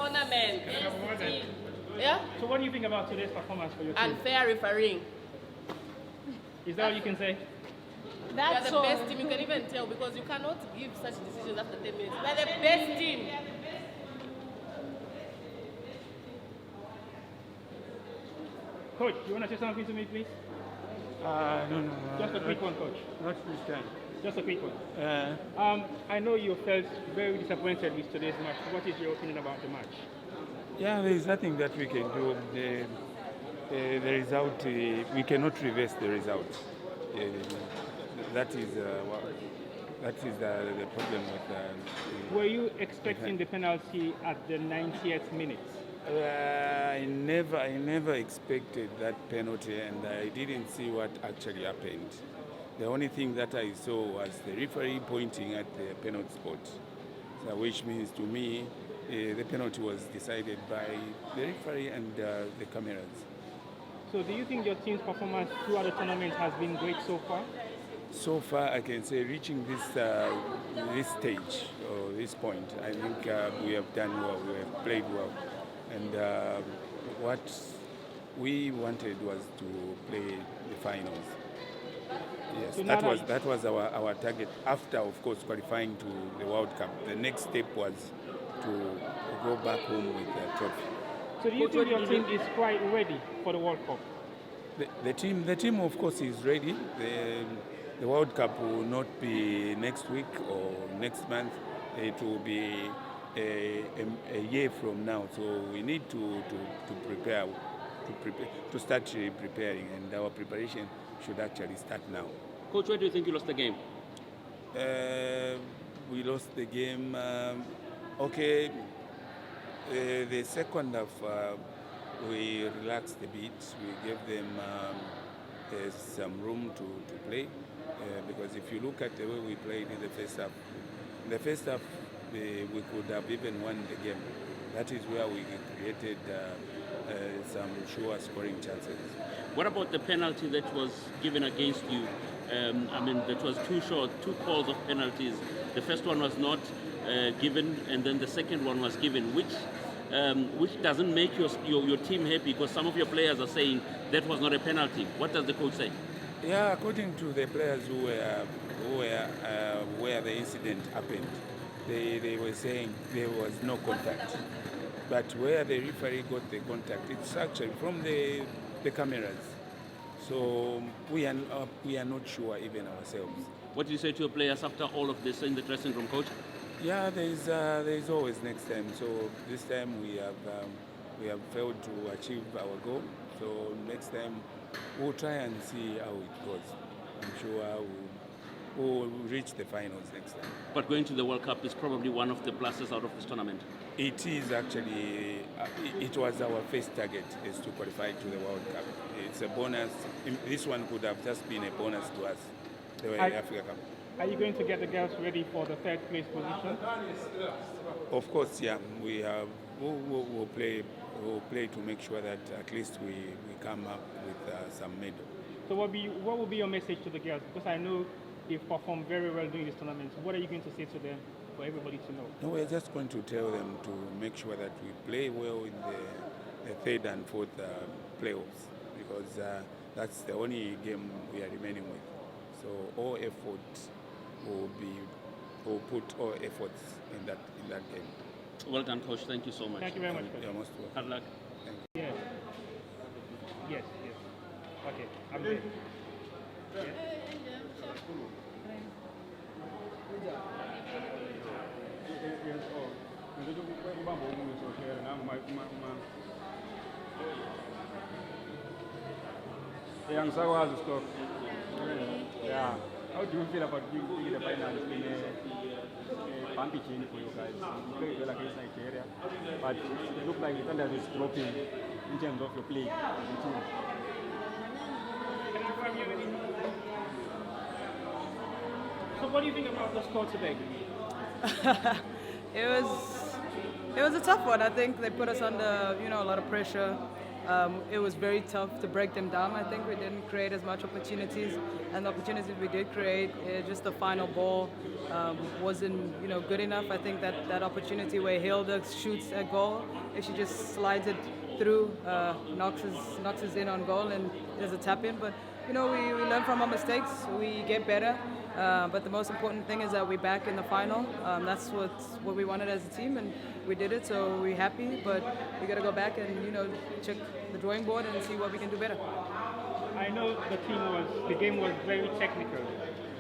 tournament. Yeah? So what do you think about today's performance for your team? Unfair refereeing. Is that all you can say? We are the best team. You can even tell because you cannot give such decisions after 10 minutes. We are the best team. Coach, you want to say something to me, please? No. Just a quick one, Coach. Not this time. Just a quick one. I know you felt very disappointed with today's match. What is your opinion about the match? Yeah, there is nothing that we can do. The result, we cannot reverse the result. That is the problem with. Were you expecting the penalty at the 90th minute? I never expected that penalty, and I didn't see what actually happened. The only thing that I saw was the referee pointing at the penalty spot, so which means to me the penalty was decided by the referee and the cameras. So do you think your team's performance throughout the tournament has been great so far? So far, I can say reaching this stage or this point, I think we have done well. We have played well, and what we wanted was to play the finals. Yes, So that was our target. After, of course, qualifying to the World Cup, the next step was to go back home with the trophy. So do you think your team is quite ready for the World Cup? The team, of course, is ready. The World Cup will not be next week or next month. It will be a year from now. So we need to prepare, to start preparing, and our preparation should actually start now. Coach, where do you think you lost the game? We lost the game. The second half, we relaxed a bit. We gave them some room to play. Because if you look at the way we played in the first half, we could have even won the game. That is where we created some sure scoring chances. What about the penalty that was given against you? That was two calls of penalties. The first one was not given, and then the second one was given, which doesn't make your team happy because some of your players are saying that was not a penalty. What does the coach say? Yeah, according to the players who were where the incident happened, they were saying there was no contact. But where the referee got the contact, it's actually from the cameras. So we are not sure even ourselves. What did you say to your players after all of this in the dressing room, coach? Yeah, there is always next time. So this time we have failed to achieve our goal. So next time we'll try and see how it goes. I'm sure we'll reach the finals next time. But going to the World Cup is probably one of the pluses out of this tournament. It is actually, it was our first target, is to qualify to the World Cup. It's a bonus. This one could have just been a bonus to us, the Africa Cup. Are you going to get the girls ready for the third place position? Of course, yeah. We'll play to make sure that at least we come up with some medal. So what will be your message to the girls? Because I know they've performed very well during this tournament. So what are you going to say to them for everybody to know? No, we're just going to tell them to make sure that we play well in the third and fourth playoffs, because that's the only game we are remaining with. So all efforts will put all efforts in that game. Well done, coach. Thank you so much. Thank you very much, coach. You're most welcome. Good luck. Thank you. Yes. Okay, I'm ready. Yes. Young Sawa's stuff. Yeah. How do you feel about being the finals in a bumpy change for you guys? You played well against Nigeria, but it looked like the standard is dropping in terms of your play as a team. So what do you think about the score today? It was a tough one. I think they put us under, a lot of pressure. It was very tough to break them down. I think we didn't create as much opportunities, and the opportunities we did create, just the final ball wasn't good enough. I think that opportunity where Hilda shoots a goal, if she just slides it through, knocks us in on goal, and there's a tap in. But we learn from our mistakes, we get better. But the most important thing is that we're back in the final. That's what we wanted as a team, and we did it. So we're happy, but we got to go back and check the drawing board and see what we can do better. I know the game was very technical.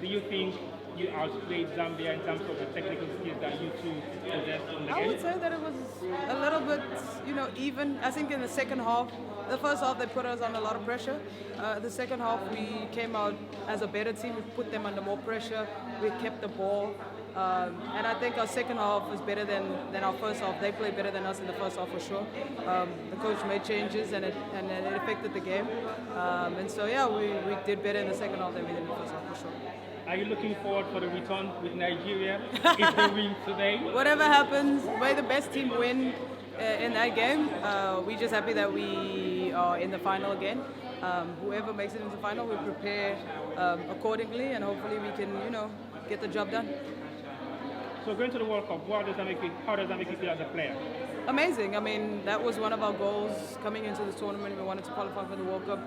Do you think you outplayed Zambia in terms of the technical skills that you two possessed in the game? I would say that it was a little bit, even. I think in the second half, the first half they put us on a lot of pressure. The second half we came out as a better team. We put them under more pressure. We kept the ball. And I think our second half was better than our first half. They played better than us in the first half for sure. The coach made changes and it affected the game. And so we did better in the second half than we did in the first half for sure. Are you looking forward for the return with Nigeria if they win today? Whatever happens, may the best team win in that game. We're just happy that we are in the final again. Whoever makes it into the final, we prepare accordingly, and hopefully we can, get the job done. So going to the World Cup, how does that make you feel as a player? Amazing. I mean, that was one of our goals coming into the tournament. We wanted to qualify for the World Cup.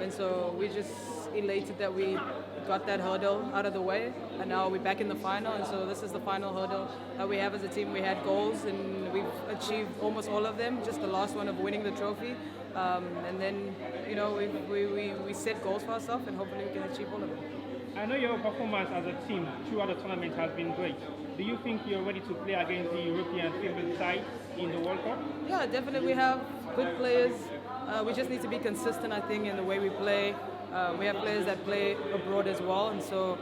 And so we're just elated that we got that hurdle out of the way. And now we're back in the final. And so this is the final hurdle that we have as a team. We had goals and we've achieved almost all of them. Just the last one of winning the trophy. And then, we set goals for ourselves and hopefully we can achieve all of them. I know your performance as a team throughout the tournament has been great. Do you think you're ready to play against the European favorite side in the World Cup? Yeah, definitely. We have good players. We just need to be consistent, I think, in the way we play. We have players that play abroad as well, and so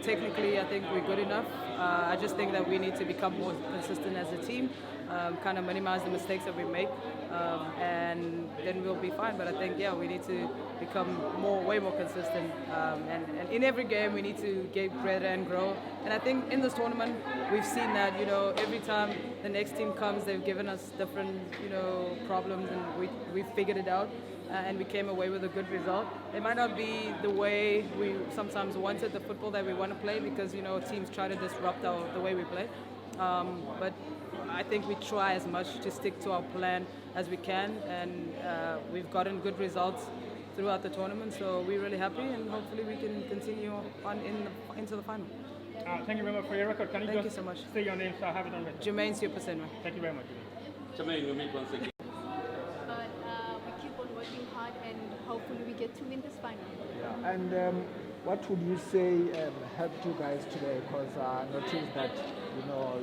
technically I think we're good enough. I just think that we need to become more consistent as a team, kind of minimize the mistakes that we make, and then we'll be fine. But I think, we need to become way more consistent. And in every game, we need to get better and grow. And I think in this tournament, we've seen that, every time the next team comes, they've given us different, problems, and we figured it out. And we came away with a good result. It might not be the way we sometimes wanted the football that we want to play because, teams try to disrupt the way we play. But I think we try as much to stick to our plan as we can, and we've gotten good results throughout the tournament, so we're really happy, and hopefully we can continue on into the final. Thank you very much for your record. Can you Thank you so much. Say your name so I have it on record? Jermaine Supersenwa. Thank you very much. Jermaine, we'll meet once again. But we keep on working hard and hopefully we get to win this final. Yeah. And what would you say helped you guys today? Because I noticed that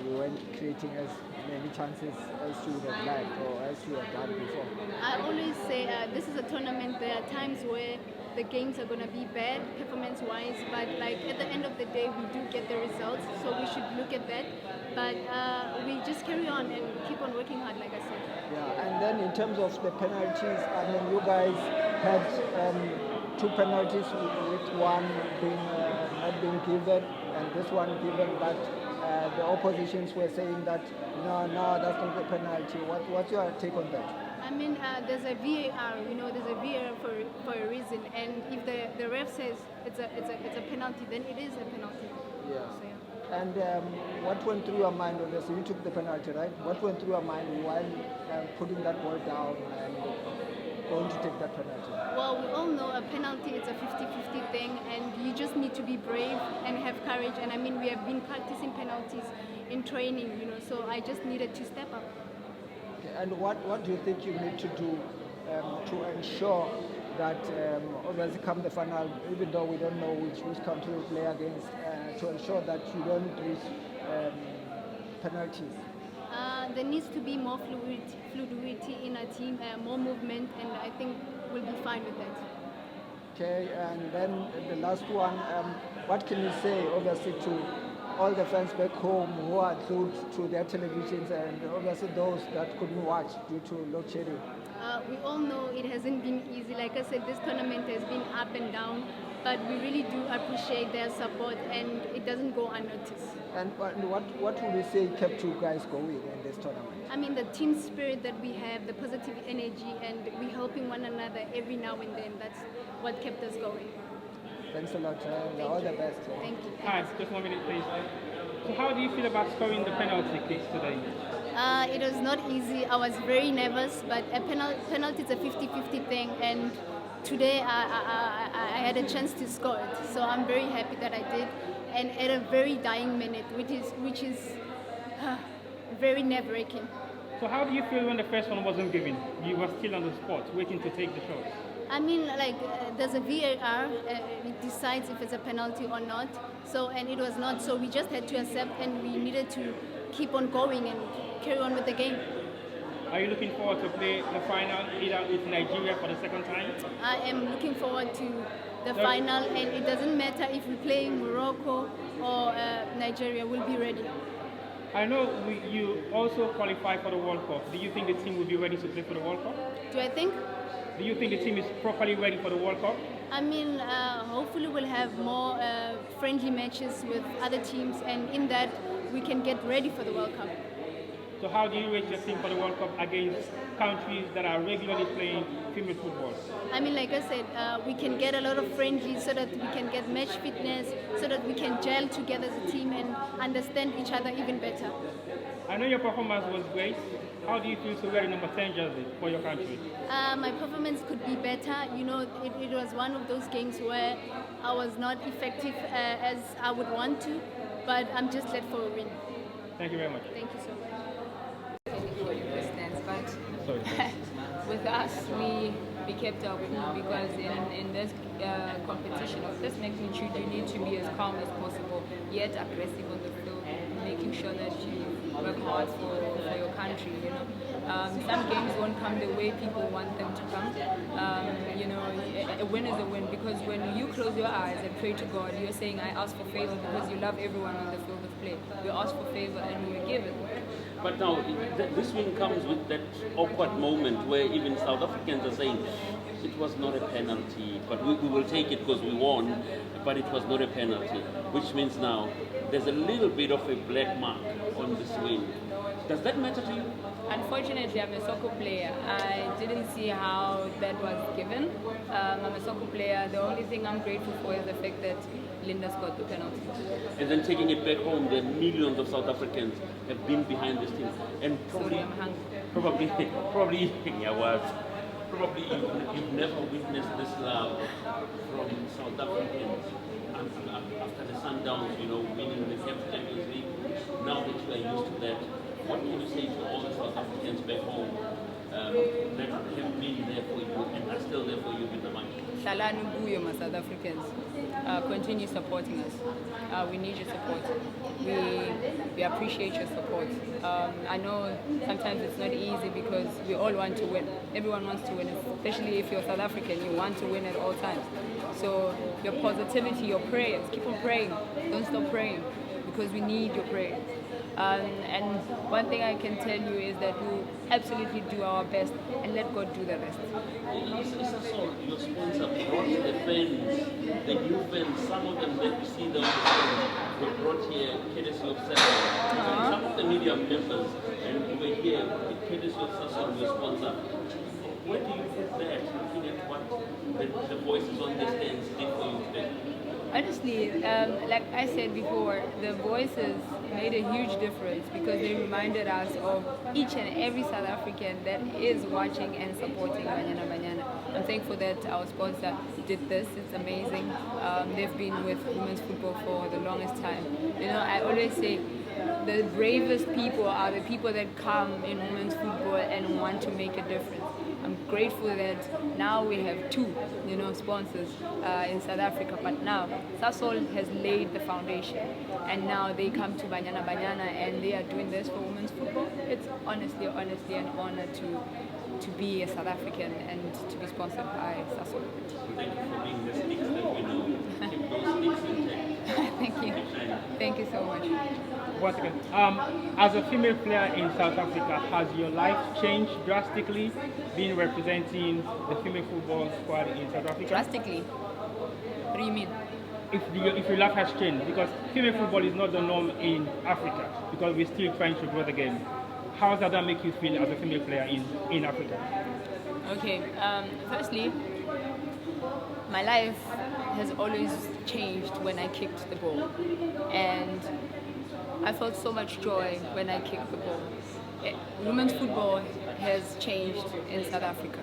you weren't creating as many chances as you would have liked or as you have done before. I always say this is a tournament. There are times where the games are going to be bad performance-wise, but at the end of the day, we do get the results. So we should look at that. But we just carry on and keep on working hard, like I said. Yeah, and then in terms of the penalties, I mean, you guys had 2 penalties with one being not being given and this one given, but the oppositions were saying that no, that's not a penalty. What's your take on that? I mean, there's a VAR. There's a VAR for a reason, and if the ref says it's a penalty, then it is a penalty. Yeah. So, yeah. And what went through your mind, obviously, you took the penalty, right? What went through your mind while putting that ball down and going to take that penalty? Well, we all know a penalty is a 50-50 thing, and you just need to be brave and have courage. And I mean, we have been practicing penalties in training, so I just needed to step up. Okay. And what do you think you need to do to ensure that obviously come the final, even though we don't know which country we play against, to ensure that you don't reach penalties? There needs to be more fluidity in our team, more movement, and I think we'll be fine with that. Okay, and then the last one, what can you say, obviously, to all the fans back home who are glued to their televisions and obviously those that couldn't watch due to load shedding? We all know it hasn't been easy. Like I said, this tournament has been up and down, but we really do appreciate their support, and it doesn't go unnoticed. And what would you say kept you guys going in this tournament? I mean, the team spirit that we have, the positive energy, and we helping one another every now and then. That's what kept us going. Thanks a lot. All the best. Thank you. Hi, just 1 minute, please. So how do you feel about scoring the penalty kicks today? It was not easy. I was very nervous, but a penalty is a 50-50 thing, and today I had a chance to score it. So I'm very happy that I did, and at a very dying minute, which is very nerve-wracking. So how do you feel when the first one wasn't given? You were still on the spot, waiting to take the shot. I mean, there's a VAR, it decides if it's a penalty or not. So, and it was not, so we just had to accept, and we needed to keep on going and carry on with the game. Are you looking forward to play the final either with Nigeria for the second time? I am looking forward to the final, and it doesn't matter if we play Morocco or Nigeria, we'll be ready. I know you also qualify for the World Cup. Do you think the team will be ready to play for the World Cup? Do I think? Do you think the team is properly ready for the World Cup? I mean, hopefully we'll have more friendly matches with other teams, and in that we can get ready for the World Cup. So how do you rate your team for the World Cup against countries that are regularly playing female football? I mean, like I said, we can get a lot of friendlies so that we can get match fitness, so that we can gel together as a team and understand each other even better. I know your performance was great. How do you feel to wear number 10 jersey for your country? My performance could be better. You know, it was one of those games where I was not effective as I would want to, but I'm just glad for a win. Thank you very much. Thank you so much. For your questions, but with us, we kept our cool because in this competition of this magnitude, you need to be as calm as possible, yet aggressive on the field, making sure that you work hard for your country. You know, some games won't come the way people want them to come. You know, a win is a win because when you close your eyes and pray to God, you're saying, "I ask for favor," because you love everyone on the field of play. You ask for favor and we give it. But now, this win comes with that awkward moment where even South Africans are saying, it was not a penalty, but we will take it because we won, but it was not a penalty, which means now there's a little bit of a black mark on this win. Does that matter to you? Unfortunately, I'm a soccer player. I didn't see how that was given. I'm a soccer player. The only thing I'm grateful for is the fact that Linda scored the penalty. And then taking it back home, the millions of South Africans have been behind this team. And probably, Sorry, I'm hungry. probably you've never witnessed this love from South Africans after the Sundowns, you know, winning the Champions League. Now that you are used to that, what can you say to all the South Africans back home that have been there for you and are still there for you with the money? Salanu Buyo, my South Africans. Continue supporting us. We need your support. We appreciate your support. I know sometimes it's not easy because we all want to win. Everyone wants to win, especially if you're South African, you want to win at all times. So your positivity, your prayers, keep on praying. Don't stop praying because we need your prayers. And one thing I can tell you is that we'll absolutely do our best and let God do the rest. Your sponsor brought the fans, the new fans, some of them that you see them were brought here courtesy of Sasson. Some of the media members and were here courtesy of Sasson, your sponsor. Where do you put that, looking at what the voices on the stands did for you today? Honestly, like I said before, the voices made a huge difference because they reminded us of each and every South African that is watching and supporting Banyana Banyana. I'm thankful that our sponsor did this. It's amazing. They've been with women's football for the longest time. You know, I always say the bravest people are the people that come in women's football and want to make a difference. I'm grateful that now we have two, sponsors in South Africa. But now Sasol has laid the foundation, and now they come to Banyana Banyana and they are doing this for women's football. It's honestly an honor to to be a South African and to be sponsored by Sasol. Thank you for being the sticks that we know. Keep those sticks intact. Thank you. Thank you so much. Once again, as a female player in South Africa, has your life changed drastically being representing the female football squad in South Africa? Drastically? What do you mean? If your life has changed, because female football is not the norm in Africa, because we're still trying to grow the game. How does that make you feel as a female player in Africa? Okay, firstly, my life has always changed when I kicked the ball. And I felt so much joy when I kicked the ball. Women's football has changed in South Africa.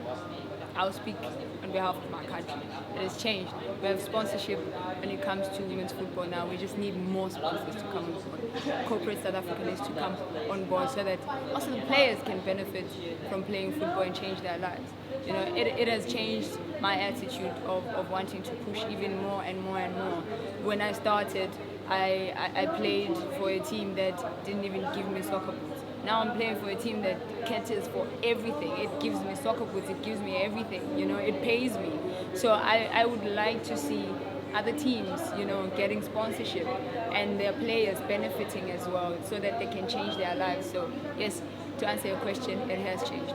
I'll speak on behalf of my country. It has changed. We have sponsorship when it comes to women's football now. We just need more sponsors to come on board. Corporate South Africa needs to come on board so that also the players can benefit from playing football and change their lives. You know, it has changed my attitude of wanting to push even more and more and more. When I started, I played for a team that didn't even give me soccer boots. Now I'm playing for a team that caters for everything. It gives me soccer boots, it gives me everything, you know, it pays me. So I would like to see other teams, you know, getting sponsorship and their players benefiting as well so that they can change their lives. So yes, to answer your question, it has changed.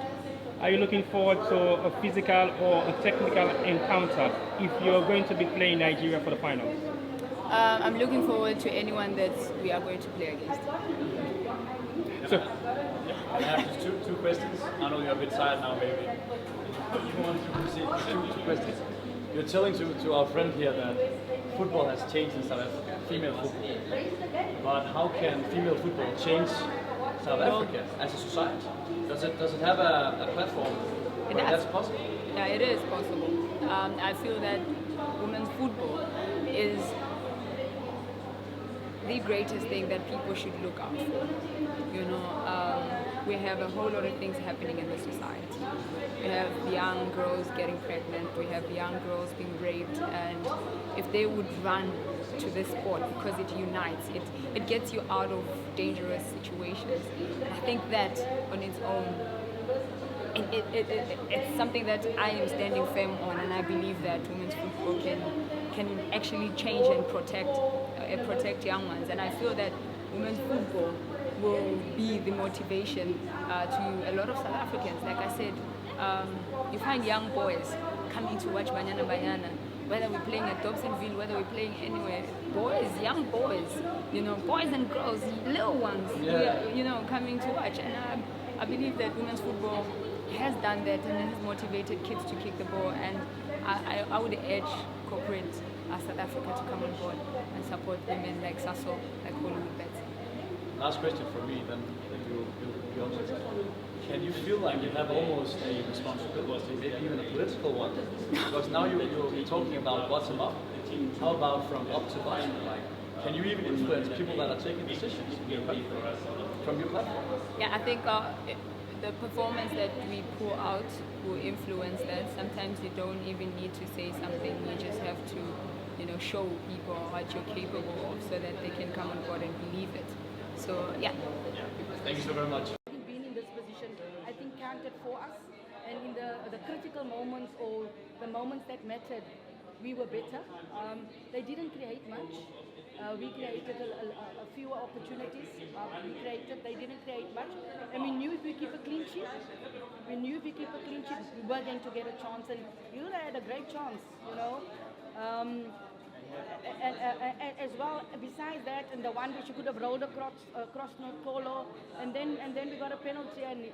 Are you looking forward to a physical or a technical encounter if you're going to be playing Nigeria for the finals? I'm looking forward to anyone that we are going to play against. So, I have just two questions. I know you're a bit tired now, maybe. You want to proceed? Two questions. You're telling to our friend here that football has changed in South Africa, female football. But how can female football change South Africa as a society? Does it have a platform where that's possible? Yeah, it is possible. I feel that women's football is the greatest thing that people should look out for. You know, we have a whole lot of things happening in the society. We have young girls getting pregnant, we have young girls being raped, and if they would run to this sport because it unites, it gets you out of dangerous situations. I think that on its own, it's something that I am standing firm on, and I believe that women's football can actually change and protect young ones. And I feel that women's football will be the motivation to a lot of South Africans. Like I said, you find young boys coming to watch Banyana Banyana, whether we're playing at Dobsonville, whether we're playing anywhere. Boys, young boys, you know, boys and girls, little ones, you know, coming to watch. And I believe that women's football has done that and has motivated kids to kick the ball. And I would urge corporate South Africa to come on board and support women like Sasol, like Hollywood Bets. Last question for me, then you answer. Can you feel like you have almost a responsibility, maybe even a political one? Because now you're talking about bottom up. How about from up to bottom? Like, can you even influence people that are taking decisions in your country, from your platform? Yeah, I think the performance that we pour out will influence that. Sometimes you don't even need to say something. You just have to, you know, show people what you're capable of so that they can come on board and believe it. So, yeah. Thank you so very much. Being in this position, I think counted for us, and in the critical moments or the moments that mattered, we were better. They didn't create much. We created a few opportunities. They didn't create much. And we knew if we keep a clean sheet, we were going to get a chance. And you had a great chance, you know. And as well, besides that, and the one which you could have rolled across North Polo, and then we got a penalty, and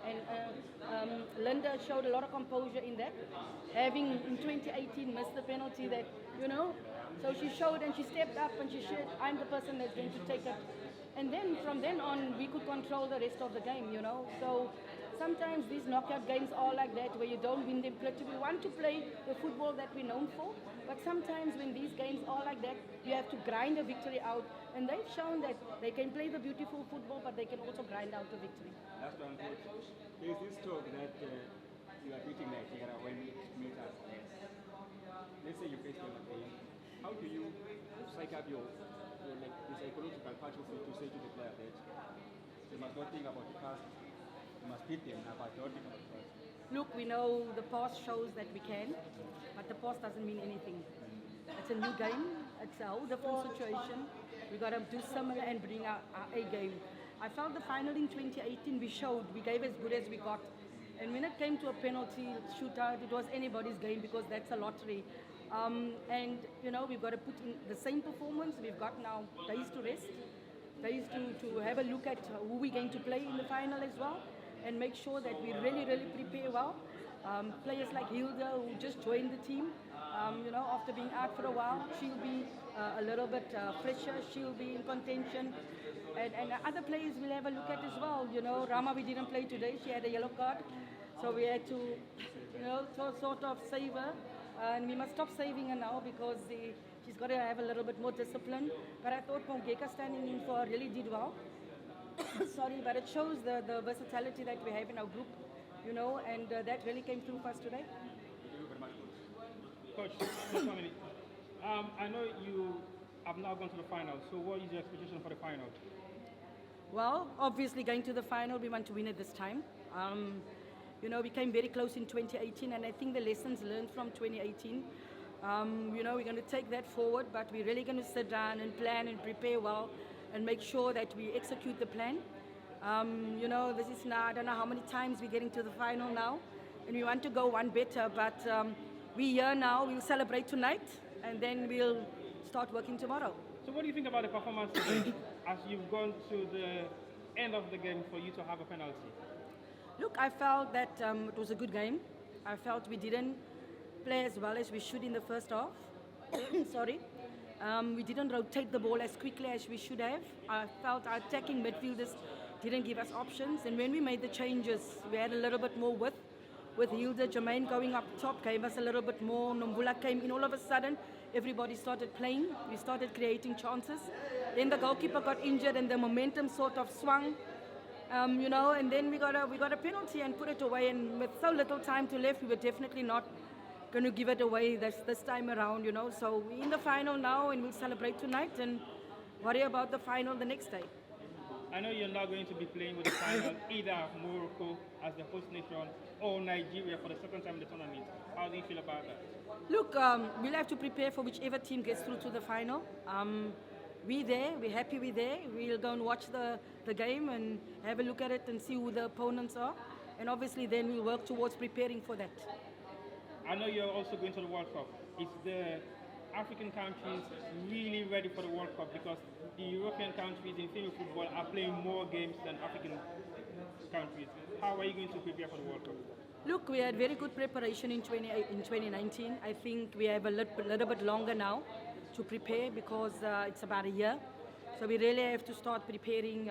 Linda showed a lot of composure in that, having in 2018 missed the penalty that, you know, so she showed and she stepped up and she said, I'm the person that's going to take it. And then from then on, we could control the rest of the game, you know. So sometimes these knockout games are like that, where you don't win them quickly. We want to play the football that we're known for, but sometimes when these games are like that, you have to grind a victory out. And they've shown that they can play the beautiful football, but they can also grind out a victory. Last one, coach. There is this talk that you are beating Nigeria when it matters less. Let's say you face them again. How do you psych up your the psychological part of it to say to the player that they must not think about the past, You must beat them now, but don't think about the past. Look, we know the past shows that we can, but the past doesn't mean anything. It's a new game. It's a whole different situation. We got to do similar and bring our A game. I felt the final in 2018 we gave as good as we got. And when it came to a penalty shootout, it was anybody's game because that's a lottery. And, you know, we've got to put in the same performance. We've got now days to rest, days to have a look at who we're going to play in the final as well, and make sure that we really, really prepare well. Players like Hilda, who just joined the team, you know, after being out for a while, she'll be a little bit fresher, she'll be in contention. And other players we'll have a look at as well. You know, Rama, we didn't play today, she had a yellow card. So we had to, you know, sort of save her. And we must stop saving her now because she's got to have a little bit more discipline. But I thought Pongeka standing in for her really did well. Sorry, but it shows the versatility that we have in our group, you know, and that really came through for us today. Coach, just 1 minute. I know you have now gone to the final, so what is your expectation for the final? Well, obviously going to the final, we want to win it this time. You know, we came very close in 2018, and I think the lessons learned from 2018, you know, we're going to take that forward, but we're really going to sit down and plan and prepare well and make sure that we execute the plan. You know, this is now, I don't know how many times we're getting to the final now, and we want to go one better, but we're here now, we'll celebrate tonight, and then we'll start working tomorrow. So what do you think about the performance today as you've gone to the end of the game for you to have a penalty? Look, I felt that it was a good game. I felt we didn't play as well as we should in the first half. Sorry. We didn't rotate the ball as quickly as we should have. I felt our attacking midfielders didn't give us options. And when we made the changes, we had a little bit more width. With Hilda, Jermaine going up top gave us a little bit more. Nombula came in. All of a sudden, everybody started playing. We started creating chances. Then the goalkeeper got injured and the momentum sort of swung. You know, and then we got a penalty and put it away. And with so little time to left, we were definitely not going to give it away this time around, you know. So we're in the final now, and we'll celebrate tonight and worry about the final the next day. I know you're not going to be playing with the final, either Morocco as the host nation or Nigeria for the second time in the tournament. How do you feel about that? Look, we'll have to prepare for whichever team gets through to the final. We're there, we're happy we're there. We'll go and watch the game and have a look at it and see who the opponents are. And obviously then we'll work towards preparing for that. I know you're also going to the World Cup. Is the African countries really ready for the World Cup? Because the European countries in female football are playing more games than African countries. How are you going to prepare for the World Cup? Look, we had very good preparation in 2019. I think we have a little bit longer now to prepare because it's about a year. So we really have to start preparing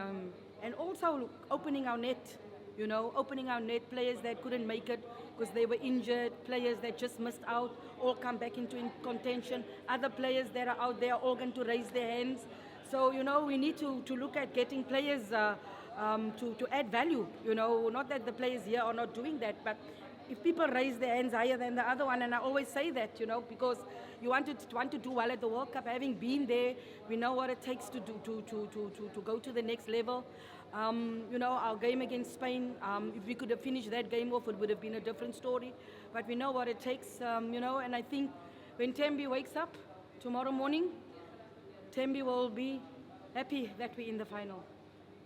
and also opening our net, you know, opening our net. Players that couldn't make it because they were injured, players that just missed out, all come back into contention. Other players that are out there are all going to raise their hands. So, you know, we need to look at getting players to add value, you know, not that the players here are not doing that, but if people raise their hands higher than the other one, and I always say that, you know, because you want to do well at the World Cup. Having been there, we know what it takes to go to the next level. You know, our game against Spain, if we could have finished that game off, it would have been a different story. But we know what it takes, you know, and I think when Tembi wakes up tomorrow morning, Tembi will be happy that we're in the final.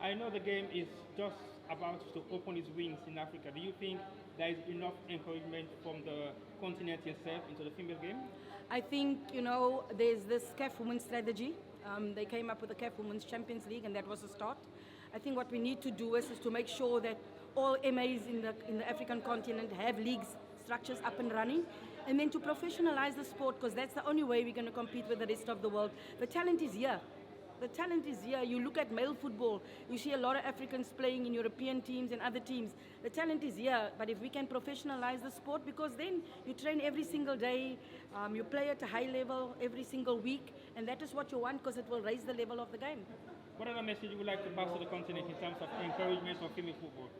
I know the game is just about to open its wings in Africa. Do you think there is enough encouragement from the continent itself into the female game? I think, you know, there's this CAF Women's strategy. They came up with the CAF Women's Champions League, and that was a start. I think what we need to do is to make sure that all MAs in the African continent have leagues, structures up and running, and then to professionalize the sport, because that's the only way we're going to compete with the rest of the world. The talent is here. The talent is here. You look at male football, you see a lot of Africans playing in European teams and other teams. The talent is here, but if we can professionalize the sport, because then you train every single day, you play at a high level every single week, and that is what you want because it will raise the level of the game. What other message would you like to pass to the continent in terms of encouragement for female football?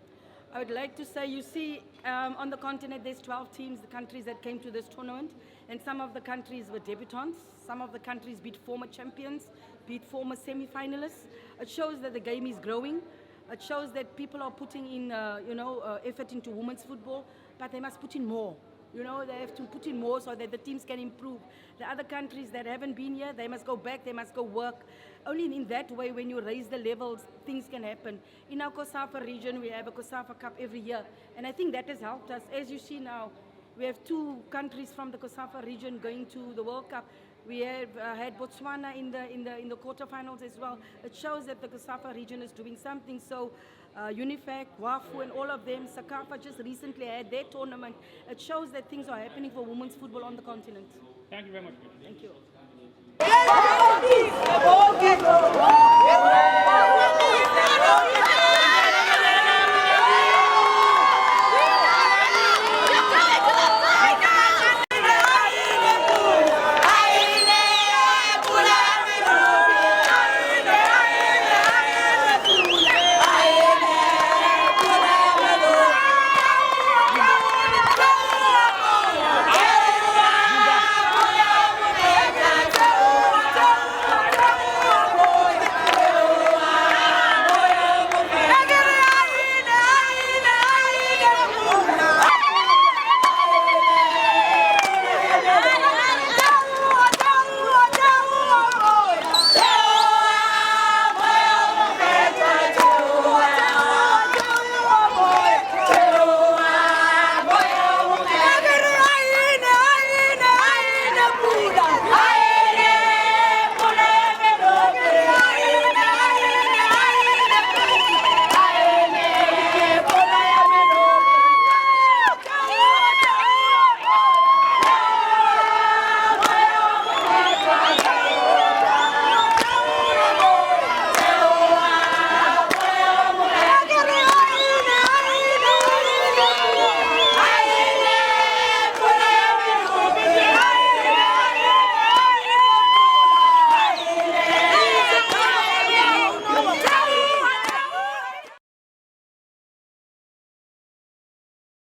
I would like to say, you see, on the continent, there's 12 teams, the countries that came to this tournament, and some of the countries were debutants. Some of the countries beat former champions, beat former semi-finalists. It shows that the game is growing. It shows that people are putting in, effort into women's football, but they must put in more. They have to put in more so that the teams can improve. The other countries that haven't been here, they must go back, they must go work. Only in that way, when you raise the levels, things can happen. In our COSAFA region, we have a COSAFA Cup every year, and I think that has helped us. As you see now, we have 2 countries from the COSAFA region going to the World Cup. We have had Botswana in the quarterfinals as well. It shows that the COSAFA region is doing something. So UNIFAC, WAFU, and all of them, SACAFA just recently had their tournament. It shows that things are happening for women's football on the continent. Thank you very much. Thank you.